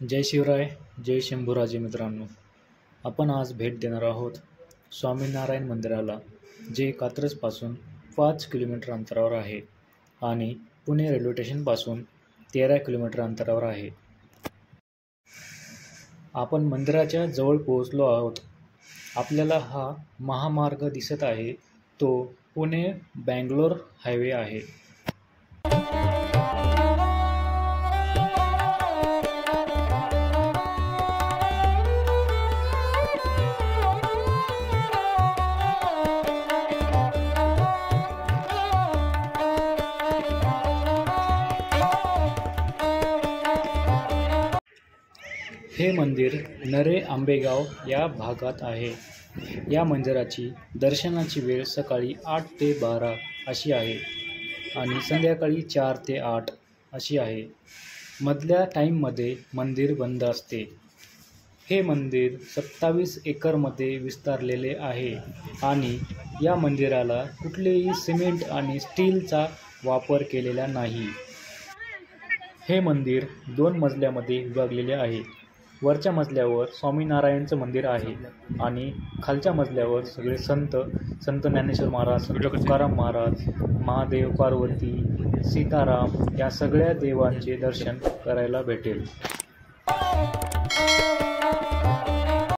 जय शिवराय, जय शंभूराजे मित्रांनो. आपण आज भेट देणार आहोत स्वामीनारायण मंदिराला, जे कात्रजपासून 5 किलोमीटर अंतरावर आहे आणि पुणे रेल्वे स्टेशनपासून 13 किलोमीटर अंतरावर आहे. आपण मंदिराच्या जवळ पोहोचलो आहोत. आपल्याला हा महामार्ग दिसत आहे, तो पुणे बँगलोर हायवे आहे. हे मंदिर नरे आंबेगाव या भागात आहे. या मंदिराची दर्शनाची वेळ सकाळी 8 ते 12 अशी आहे आणि संध्याकाळी 4 ते 8 अशी आहे. मधल्या टाईममध्ये मंदिर बंद असते. हे मंदिर 27 एकरमध्ये विस्तारलेले आहे आणि या मंदिराला कुठलेही सिमेंट आणि स्टीलचा वापर केलेला नाही. हे मंदिर 2 मजल्यामध्ये विभागलेले आहे. वरच्या मजल्यावर स्वामीनारायणचं मंदिर आहे आणि खालच्या मजल्यावर सगळे संत ज्ञानेश्वर महाराज, संत तुकाराम महाराज, महादेव, पार्वती, सीताराम या सगळ्या देवांचे दर्शन करायला भेटेल.